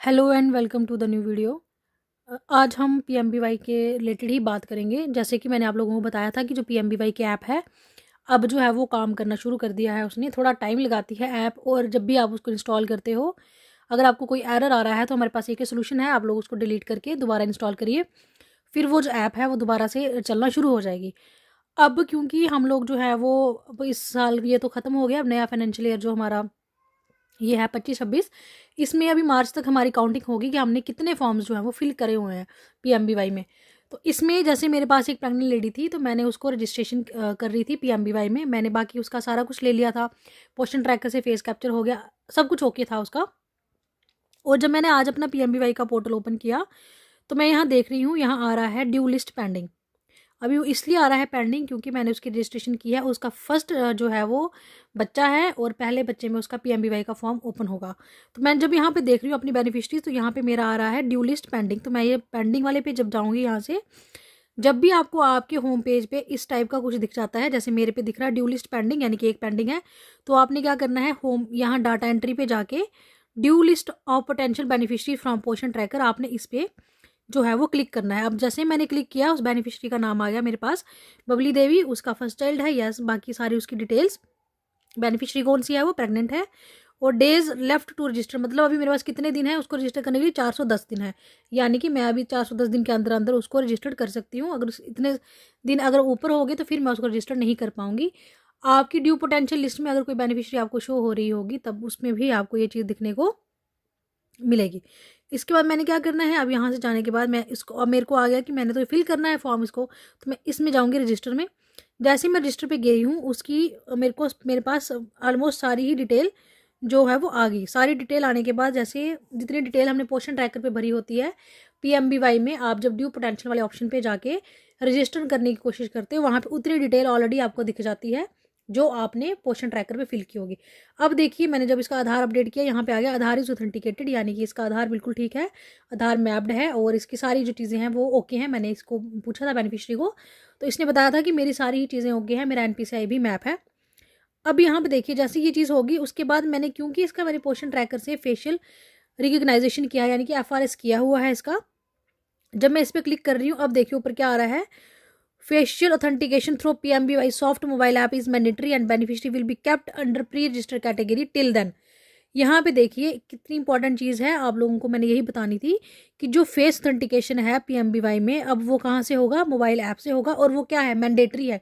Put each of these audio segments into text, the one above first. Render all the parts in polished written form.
Hello and welcome to the new video. आज हम पीएमबीवाई के रिलेटेड ही बात करेंगे। जैसे कि मैंने आप लोगों को बताया था कि जो पीएमबीवाई की ऐप है अब जो है वो काम करना शुरू कर दिया है। उसने थोड़ा टाइम लगाती है ऐप, और जब भी आप उसको इंस्टॉल करते हो अगर आपको कोई एरर आ रहा है तो हमारे पास एक ही सोल्यूशन है, आप लोग उसको डिलीट करके दोबारा इंस्टॉल करिए, फिर वो जो ऐप है वो दोबारा से चलना शुरू हो जाएगी। अब क्योंकि हम लोग जो है वो अब इस साल ये तो ख़त्म हो गया, अब नया फाइनेंशियल ईयर जो हमारा ये है 25-26, इसमें अभी मार्च तक हमारी काउंटिंग होगी कि हमने कितने फॉर्म्स जो हैं वो फिल करे हुए हैं पीएमबीवाई में। तो इसमें जैसे मेरे पास एक प्रेग्नेंट लेडी थी, तो मैंने उसको रजिस्ट्रेशन कर रही थी पीएमबीवाई में। मैंने बाकी उसका सारा कुछ ले लिया था, पोस्चर ट्रैकर से फेस कैप्चर हो गया, सब कुछ ओके था उसका। और जब मैंने आज अपना पीएमबीवाई का पोर्टल ओपन किया तो मैं यहाँ देख रही हूँ, यहाँ आ रहा है ड्यू लिस्ट पेंडिंग। अभी वो इसलिए आ रहा है पेंडिंग क्योंकि मैंने उसकी रजिस्ट्रेशन किया है, उसका फर्स्ट जो है वो बच्चा है और पहले बच्चे में उसका पीएमबीवाई का फॉर्म ओपन होगा। तो मैं जब यहाँ पे देख रही हूँ अपनी बेनिफिशरीज, तो यहाँ पे मेरा आ रहा है ड्यू लिस्ट पेंडिंग। तो मैं ये पेंडिंग वाले पे जब जाऊँगी यहाँ से, जब भी आपको आपके होम पेज पे इस टाइप का कुछ दिख जाता है, जैसे मेरे पे दिख रहा है ड्यू लिस्ट पेंडिंग यानी कि एक पेंडिंग है, तो आपने क्या करना है, होम यहाँ डाटा एंट्री पे जाके due list of potential beneficiary from portion tracker, आपने इस पे जो है वो क्लिक करना है। अब जैसे मैंने क्लिक किया उस बेनिफिशरी का नाम आ गया मेरे पास, बबली देवी, उसका फर्स्ट चाइल्ड है, यस, बाकी सारी उसकी डिटेल्स, बेनिफिशरी कौन सी है वो प्रेग्नेंट है, और डेज लेफ्ट टू रजिस्टर, मतलब अभी मेरे पास कितने दिन है उसको रजिस्टर करने के लिए, 410 दिन है। यानी कि मैं अभी 410 दिन के अंदर अंदर उसको रजिस्टर कर सकती हूँ। अगर इतने दिन अगर ऊपर हो गए तो फिर मैं उसको रजिस्टर नहीं कर पाऊंगी। आपकी ड्यू पोटेंशियल लिस्ट में अगर कोई बेनिफिशरी आपको शो हो रही होगी तब उसमें भी आपको ये चीज़ दिखने को मिलेगी। इसके बाद मैंने क्या करना है, अब यहाँ से जाने के बाद मैं इसको, अब मेरे को आ गया कि मैंने तो फिल करना है फॉर्म इसको, तो मैं इसमें जाऊँगी रजिस्टर में। जैसे मैं रजिस्टर पे गई हूँ उसकी मेरे पास ऑलमोस्ट सारी ही डिटेल जो है वो आ गई। सारी डिटेल आने के बाद, जैसे जितनी डिटेल हमने पोर्शन ट्रैकर पे भरी होती है पीएमबीवाई में, आप जब ड्यू पोटेंशियल वाले ऑप्शन पे जाके रजिस्टर करने की कोशिश करते हो वहाँ पे उतनी डिटेल ऑलरेडी आपको दिख जाती है जो आपने पोर्शन ट्रैकर पे फिल की होगी। अब देखिए मैंने जब इसका आधार अपडेट किया, यहाँ पे आ गया आधार इज ऑथेंटिकेटेड, यानी कि इसका आधार बिल्कुल ठीक है, आधार मैप्ड है और इसकी सारी जो चीज़ें हैं वो ओके हैं। मैंने इसको पूछा था बेनिफिशरी को, तो इसने बताया था कि मेरी सारी ही चीज़ें ओके हैं, मेरा एनपीसीआई भी मैप है। अब यहाँ पे देखिए जैसे ये चीज़ होगी उसके बाद मैंने, क्योंकि इसका मैंने पोर्शन ट्रैकर से फेशियल रिकग्नाइजेशन किया है, यानी कि एफआरएस किया हुआ है इसका, जब मैं इस पर क्लिक कर रही हूँ अब देखिए ऊपर क्या आ रहा है, facial authentication through PMBY soft mobile app is mandatory and beneficiary will be kept under pre-register category till then। यहाँ पे देखिए कितनी इंपॉर्टेंट चीज़ है, आप लोगों को मैंने यही बतानी थी कि जो फेस ऑथेंटिकेशन है पीएमबीवाई में अब वो कहाँ से होगा, मोबाइल ऐप से होगा, और वो क्या है, मैंडेटरी है।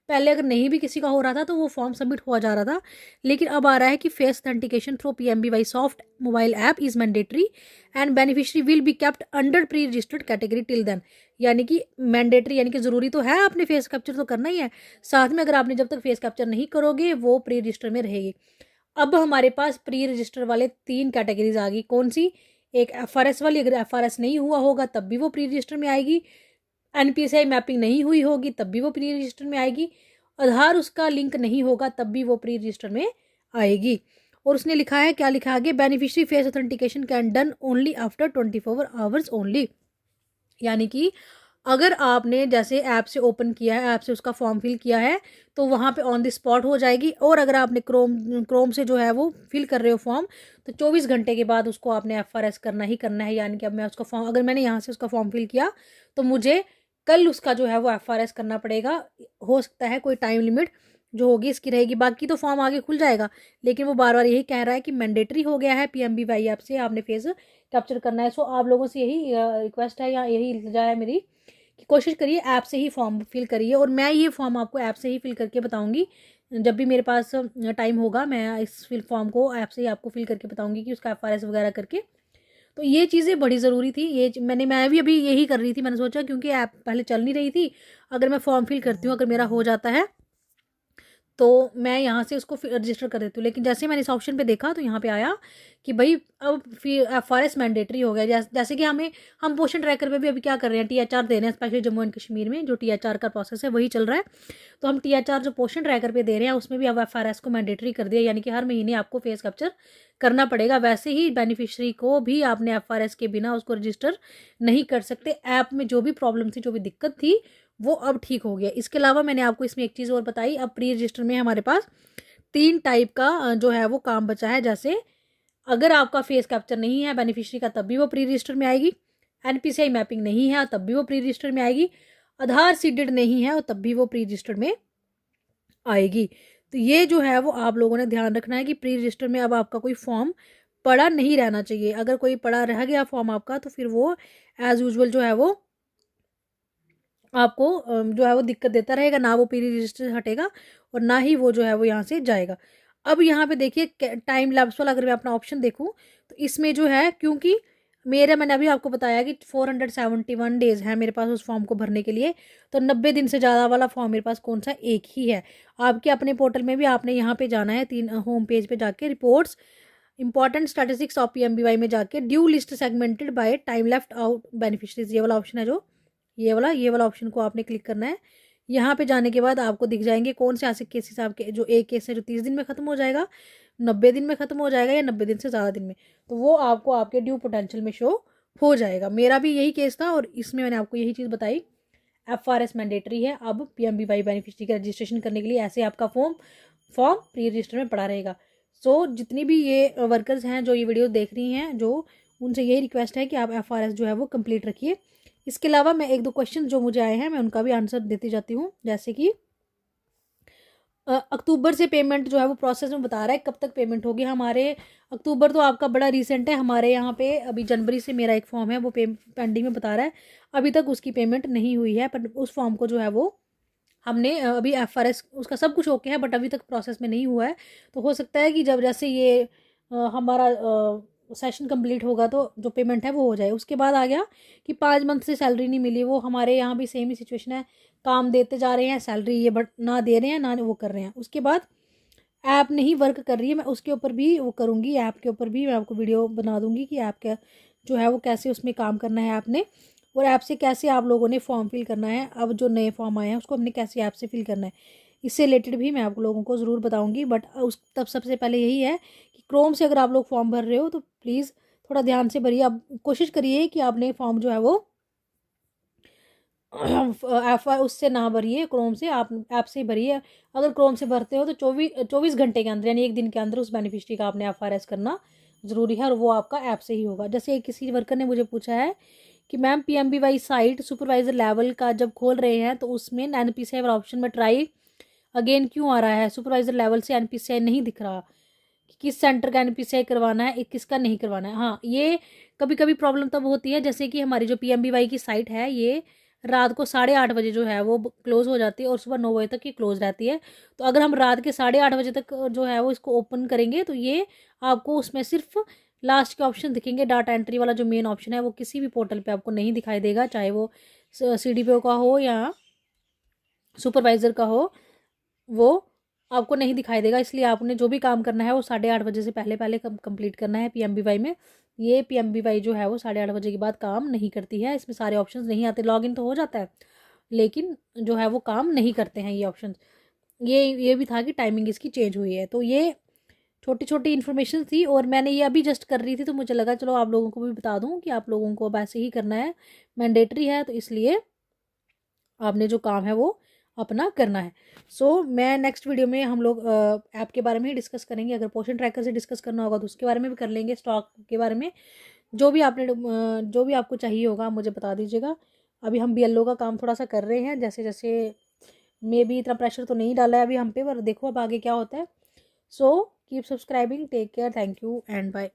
पहले अगर नहीं भी किसी का हो रहा था तो वो फॉर्म सबमिट हुआ जा रहा था, लेकिन अब आ रहा है कि face authentication through PMBY soft mobile app is mandatory and beneficiary will be kept under pre registered category till then. यानी कि मैंडेटरी यानी कि ज़रूरी तो है, आपने फेस कैप्चर तो करना ही है, साथ में अगर आपने जब तक फेस कैप्चर नहीं करोगे वो प्री रजिस्टर में रहेगी। अब हमारे पास प्री रजिस्टर वाले 3 कैटेगरीज आ गई, कौन सी, एक एफआरएस वाली, अगर एफआरएस नहीं हुआ होगा तब भी वो प्री रजिस्टर में आएगी, एनपीसीआई मैपिंग नहीं हुई होगी तब भी वो प्री रजिस्टर में आएगी, आधार उसका लिंक नहीं होगा तब भी वो प्री रजिस्टर में आएगी। और उसने लिखा है, क्या लिखा आगे, beneficiary face authentication can done only after 24 hours only. यानी कि अगर आपने जैसे ऐप से ओपन किया है, ऐप से उसका फॉर्म फिल किया है, तो वहाँ पे ऑन द स्पॉट हो जाएगी। और अगर आपने क्रोम से जो है वो फिल कर रहे हो फॉर्म, तो 24 घंटे के बाद उसको आपने एफआरएस करना ही करना है। यानी कि अब मैं उसका फॉर्म, अगर मैंने यहाँ से उसका फॉर्म फिल किया तो मुझे कल उसका जो है वो एफआरएस करना पड़ेगा। हो सकता है कोई टाइम लिमिट जो होगी इसकी रहेगी, बाकी तो फॉर्म आगे खुल जाएगा, लेकिन वो बार बार यही कह रहा है कि मैंडेटरी हो गया है पीएमबीवाई ऐप से आपने फेस कैप्चर करना है। सो आप लोगों से यही रिक्वेस्ट है या यही इल्तिजा है मेरी कि कोशिश करिए ऐप से ही फॉर्म फिल करिए, और मैं ये फॉर्म आपको ऐप से ही फिल करके बताऊंगी। जब भी मेरे पास टाइम होगा मैं इस फिल फॉर्म को ऐप से ही आपको फिल करके बताऊंगी कि उसका एफआरएस वगैरह करके। तो ये चीज़ें बड़ी ज़रूरी थी, ये मैं भी अभी यही कर रही थी। मैंने सोचा क्योंकि ऐप पहले चल नहीं रही थी, अगर मैं फॉर्म फिल करती हूँ अगर मेरा हो जाता है तो मैं यहाँ से उसको रजिस्टर कर देती हूँ। लेकिन जैसे मैंने इस ऑप्शन पे देखा तो यहाँ पे आया कि भाई अब फिर एफआरएस मैंडेटरी हो गया। जैसे कि हम पोर्शन ट्रैकर पे भी अभी क्या कर रहे हैं, टीएचआर दे रहे हैं, स्पेशली जम्मू एंड कश्मीर में जो टीएचआर का प्रोसेस है वही चल रहा है। तो हम टीएचआर जो पोर्शन ट्रैकर पे दे रहे हैं उसमें भी अब एफआरएस को मैंडेटरी कर दिया, यानी कि हर महीने आपको फेस कैप्चर करना पड़ेगा। वैसे ही बेनिफिशरी को भी आपने एफआरएस के बिना उसको रजिस्टर नहीं कर सकते। ऐप में जो भी प्रॉब्लम थी, जो भी दिक्कत थी, वो अब ठीक हो गया। इसके अलावा मैंने आपको इसमें एक चीज़ और बताई, अब प्री रजिस्टर में हमारे पास 3 टाइप का जो है वो काम बचा है। जैसे अगर आपका फेस कैप्चर नहीं है बेनिफिशियरी का तब भी वो प्री रजिस्टर में आएगी, NPCI मैपिंग नहीं है तब भी वो प्री रजिस्टर में आएगी, आधार सीडेड नहीं है और तब भी वो प्री रजिस्टर में आएगी। तो ये जो है वो आप लोगों ने ध्यान रखना है कि प्री रजिस्टर में अब आपका कोई फॉर्म पड़ा नहीं रहना चाहिए। अगर कोई पड़ा रह गया फॉर्म आपका तो फिर वो एज यूजुअल जो है वो आपको जो है वो दिक्कत देता रहेगा, ना वो प्री रजिस्टर हटेगा और ना ही वो जो है वो यहाँ से जाएगा। अब यहाँ पे देखिए टाइम लैप्स वाला अगर मैं अपना ऑप्शन देखूँ तो इसमें जो है, क्योंकि मैंने अभी आपको बताया कि 471 डेज़ हैं मेरे पास उस फॉर्म को भरने के लिए, तो 90 दिन से ज़्यादा वाला फॉर्म मेरे पास कौन सा, एक ही है। आपके अपने पोर्टल में भी आपने यहाँ पे जाना है, 3 होम पेज पे जाके reports important statistics of PMBY में जाके due list segmented by time left out beneficiaries, ये वाला ऑप्शन है जो ये वाला ऑप्शन को आपने क्लिक करना है। यहाँ पे जाने के बाद आपको दिख जाएंगे कौन से ऐसे केसेस आपके, जो एक केस है जो 30 दिन में ख़त्म हो जाएगा, 90 दिन में ख़त्म हो जाएगा या 90 दिन से ज़्यादा दिन में, तो वो आपको आपके ड्यू पोटेंशियल में शो हो जाएगा। मेरा भी यही केस था और इसमें मैंने आपको यही चीज़ बताई। FRS मैंडेटरी है अब PMBY बेनिफिशरी का रजिस्ट्रेशन करने के लिए, ऐसे आपका फॉर्म प्री रजिस्टर में पड़ा रहेगा। सो जितनी भी ये वर्कर्स हैं जो ये वीडियो देख रही हैं, जो उनसे यही रिक्वेस्ट है कि आप FRS जो है वो कंप्लीट रखिए। इसके अलावा मैं 1-2 क्वेश्चन जो मुझे आए हैं मैं उनका भी आंसर देती जाती हूँ। जैसे कि अक्टूबर से पेमेंट जो है वो प्रोसेस में बता रहा है, कब तक पेमेंट होगी हमारे। अक्टूबर तो आपका बड़ा रिसेंट है, हमारे यहाँ पे अभी जनवरी से मेरा एक फॉर्म है वो पेंडिंग में बता रहा है, अभी तक उसकी पेमेंट नहीं हुई है। पर उस फॉर्म को जो है वो हमने अभी FRS उसका सब कुछ ओके है बट अभी तक प्रोसेस में नहीं हुआ है। तो हो सकता है कि जब जैसे ये हमारा सेशन कंप्लीट होगा तो जो पेमेंट है वो हो जाए। उसके बाद आ गया कि 5 मंथ से सैलरी नहीं मिली, वो हमारे यहाँ भी सेम ही सिचुएशन है, काम देते जा रहे हैं सैलरी ये बट ना दे रहे हैं ना वो कर रहे हैं। उसके बाद ऐप नहीं वर्क कर रही है, मैं उसके ऊपर भी वो करूँगी, ऐप के ऊपर भी मैं आपको वीडियो बना दूँगी कि ऐप का जो है वो कैसे उसमें काम करना है ऐप ने, और ऐप से कैसे आप लोगों ने फॉर्म फिल करना है। अब जो नए फॉर्म आए हैं उसको हमने कैसे ऐप से फिल करना है, इससे रिलेटेड भी मैं आप लोगों को ज़रूर बताऊंगी। बट उस तब सबसे पहले यही है कि क्रोम से अगर आप लोग फॉर्म भर रहे हो तो प्लीज़ थोड़ा ध्यान से भरिए। आप कोशिश करिए कि आपने फॉर्म जो है वो ऐप उससे ना भरिए, क्रोम से आप ऐप से ही भरिए। अगर क्रोम से भरते हो तो 24 घंटे के अंदर यानी एक दिन के अंदर उस बेनिफिशरी का आपने FRS करना ज़रूरी है और वो आपका ऐप से ही होगा। जैसे किसी वर्कर ने मुझे पूछा है कि ma'am PMBY site supervisor level का जब खोल रहे हैं तो उसमें NPCI वाला ऑप्शन में ट्राई अगेन क्यों आ रहा है, सुपरवाइज़र लेवल से NPCI नहीं दिख रहा, किस सेंटर का NPCI करवाना है किसका नहीं करवाना है। हाँ, ये कभी कभी प्रॉब्लम तब होती है जैसे कि हमारी जो PMBY की साइट है ये रात को 8:30 बजे जो है वो क्लोज़ हो जाती है और सुबह 9 बजे तक ये क्लोज़ रहती है। तो अगर हम रात के 8:30 बजे तक जो है वो इसको ओपन करेंगे तो ये आपको उसमें सिर्फ लास्ट के ऑप्शन दिखेंगे, डाटा एंट्री वाला जो मेन ऑप्शन है वो किसी भी पोर्टल पे आपको नहीं दिखाई देगा, चाहे वो CDPO का हो या सुपरवाइज़र का हो, वो आपको नहीं दिखाई देगा। इसलिए आपने जो भी काम करना है वो 8:30 बजे से पहले पहले कंप्लीट करना है PMBY में। ये PMBY जो है वो 8:30 बजे के बाद काम नहीं करती है, इसमें सारे ऑप्शंस नहीं आते। लॉगिन तो हो जाता है लेकिन जो है वो काम नहीं करते हैं ये ऑप्शंस। ये भी था कि टाइमिंग इसकी चेंज हुई है। तो ये छोटी छोटी इन्फॉर्मेशन थी और मैंने ये अभी जस्ट कर रही थी तो मुझे लगा चलो आप लोगों को भी बता दूं कि आप लोगों को अब ऐसे ही करना है, मैंडेटरी है, तो इसलिए आपने जो काम है वो अपना करना है। मैं नेक्स्ट वीडियो में हम लोग ऐप के बारे में ही डिस्कस करेंगे। अगर पोर्शन ट्रैकर से डिस्कस करना होगा तो उसके बारे में भी कर लेंगे, स्टॉक के बारे में, जो भी जो भी आपको चाहिए होगा मुझे बता दीजिएगा। अभी हम BLO का काम थोड़ा सा कर रहे हैं, जैसे जैसे मे भी इतना प्रेशर तो नहीं डाला है अभी हम पे, पर देखो अब आगे क्या होता है। Keep subscribing, take care, thank you and bye.